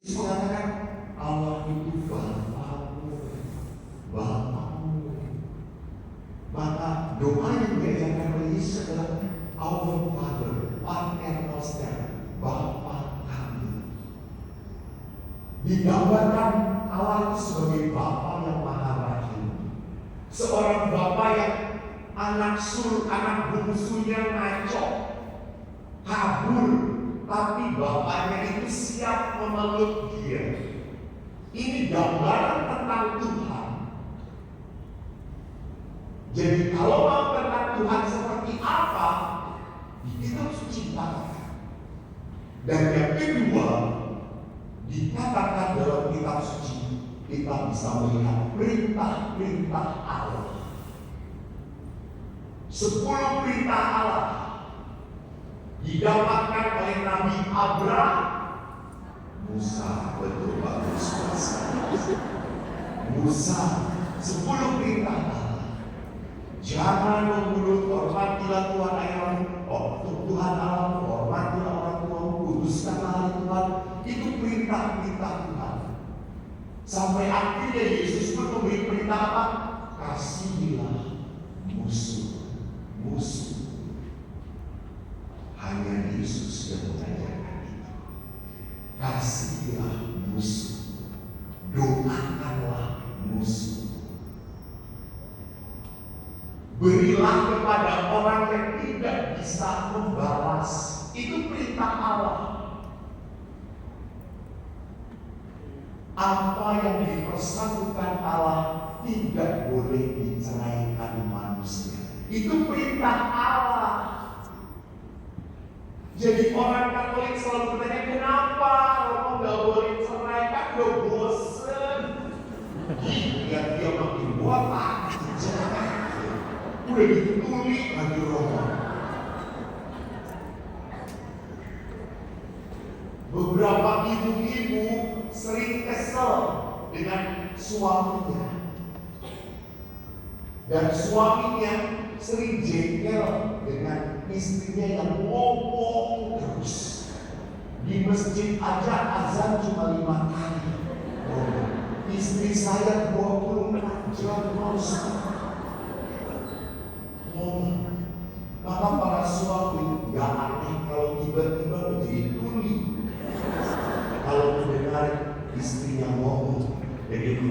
mengatakan Allah itu Bapakmu, Bapakmu. Maka doa yang diajarkan oleh Yesus adalah Our Father, Pater Noster, Bapa kami. Digambarkan Allah itu sebagai Bapa yang Maha Rahim, seorang Bapa yang anak bungsunya ngaco, kabur, tapi bapaknya itu siap memeluk dia. Ini gambaran tentang Tuhan. Jadi kalau mau tentang Tuhan seperti apa, kita harus cintakan. Dan yang kedua, dikatakan dalam kitab suci, kita bisa melihat perintah-perintah Allah. 10 perintah Allah didapatkan oleh Nabi Abraham, Musa, betul bagus Musa, 10 perintah Allah. Jangan membunuh, hormatilah Tuhan Tuhan Allah, hormatilah orang tuamu, kuduskanlah hari Tuhan. Itu perintah-perintah Tuhan. Sampai akhirnya Yesus pun memberi perintah apa? Kasihilah musuh. Hanya Yesus yang mengajarkan itu. Kasihilah musuh, doakanlah musuh. Berilah kepada orang yang tidak bisa membalas. Itu perintah Allah. Apa yang dipersatukan Allah tidak boleh diceraikan manusia. Itu perintah Allah. Jadi orang Katolik selalu bertanya, kenapa Romo gak boleh cerai? Kan udah bosen. Lihat dia makin buat udah dituli lagi Romo. Beberapa ibu-ibu sering kesel dengan suaminya, dan suaminya sering jengkel dengan istrinya yang ngomong terus. Di masjid aja azan cuma 5 kali. Istri saya 24 jam non-stop. Maka para suami gak aneh kalau tiba-tiba menjadi tuli kalau mendengar istrinya ngomong. Jadi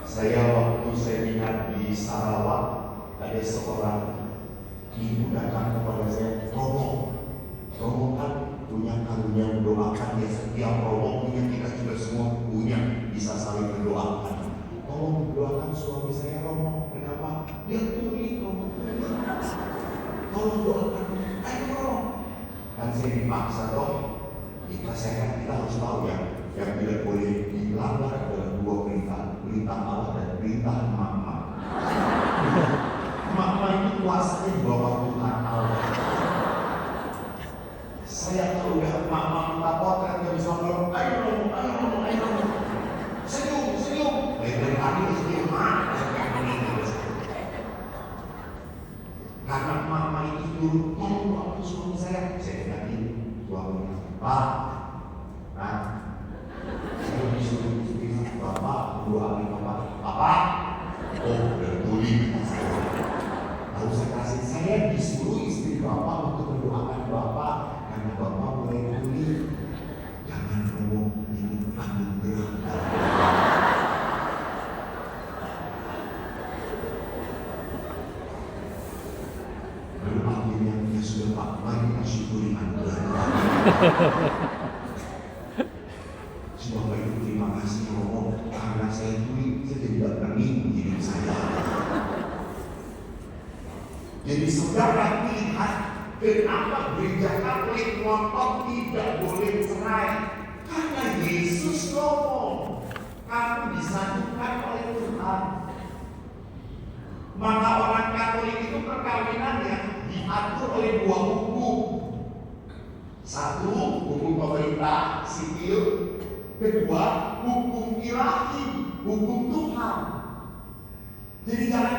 saya waktu seminar di Sarawak, ada seorang ibu datang kepada saya, Romo kan punya karunia mendoakan ya, setiap Romo punya, kita juga semua punya, bisa saling mendoakan. Tolong doakan suami saya Romo, kenapa? Dia tuli Romo. Tolong doakan, ayo Romo. Kan saya dipaksa dong. Kita harus tahu ya, yang tidak boleh dilanggar adalah 2 perintah. Perintah Allah dan perintah mama. Mama itu kuasanya di bawah Tuhan Allah. Saya kalau lihat mama minta potret gak bisa ngomong, ayo Romo. Senyum. Dari tadi senyum karena mama itu dulu, tolong doakan suami saya ingatin suaminya, Pak, saya disuruh istri Bapak doain Bapak. Oh, udah tuli. Lalu saya disuruh istri Bapak untuk mendoakan Bapak karena Bapak mulai tuli. Jangan ngomong ini anugerah. Lalu akhirnya dia sudah Pak, mari kita syukuri anugerah. Bapak Ibu terima kasih Romo, karena saya tuli, saya tidak berani hidup saya. Jadi saudara lihat kenapa gereja Katolik ngotot tidak boleh cerai. Karena Yesus ngomong, kamu disatukan oleh Tuhan. Maka orang Katolik itu perkawinannya diatur oleh 2 hukum. 1, hukum pemerintah sipil. Kedua, hukum ilahi, hukum Tuhan. Jadi jangan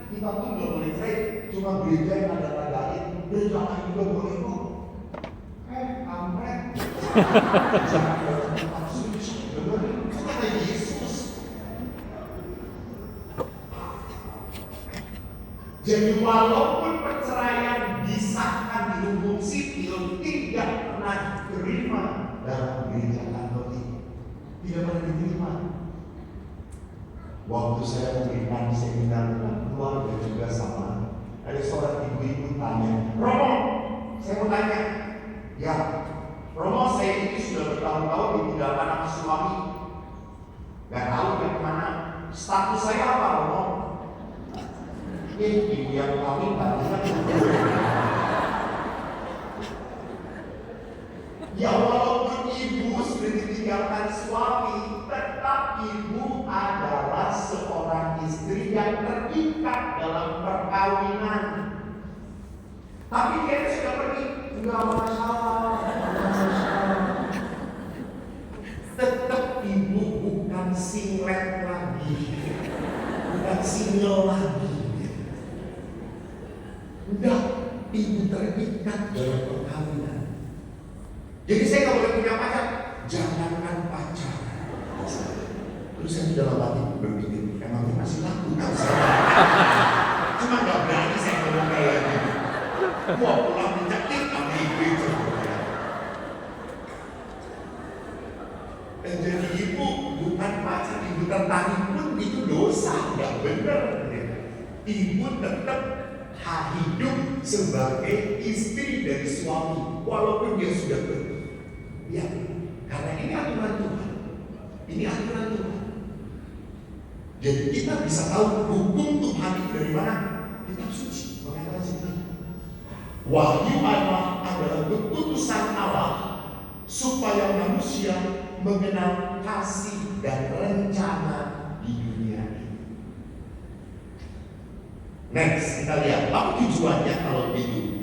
kita tuh nggak boleh cerai, cuma gereja yang ada-adain, gereja lain juga boleh kok. Jangan dengerin kata Yesus. Jadi walaupun perceraian disahkan di hukum sipil, tidak pernah diterima dalam gereja Katolik. Tidak pernah diterima. Waktu saya memberikan seminar dengan keluarga juga sama, ada seorang ibu-ibu tanya, Romo, saya mau tanya, ya, Romo saya ini sudah bertahun-tahun ditinggalkan sama suami, gak tahu yang kemana, status saya apa, Romo? Ibu yang kawin tadinya. Ya walaupun ibu sudah ditinggalkan suami, tetap ibu adalah seorang istri yang terikat dalam perkawinan. Tapi dia sudah pergi, enggak masalah. Tetap ibu bukan singlet lagi, bukan single lagi. Enggak, ibu terikat dalam perkawinan. Jadi saya nggak boleh punya pacar, jangankan pacar. Terus saya dalam hati berpikir, emang masih laku kan saya? Cuma nggak berani saya ngomong kayak gitu. Mau pulang menjekit sama ibu itu. Dan jadi ibu bukan pacar, ibu tertani pun itu dosa, nggak benar. Ibu tetap hidup sebagai istri dari suami, walaupun dia sudah pergi. Ya, karena ini aturan Tuhan. Ini aturan Tuhan. Jadi kita bisa tahu hukum Tuhan itu dari mana? Kitab suci mengatakan seperti wahyu Allah adalah keputusan Allah supaya manusia mengenal kasih dan rencana di dunia ini. Next, kita lihat apa tujuannya kalau begitu.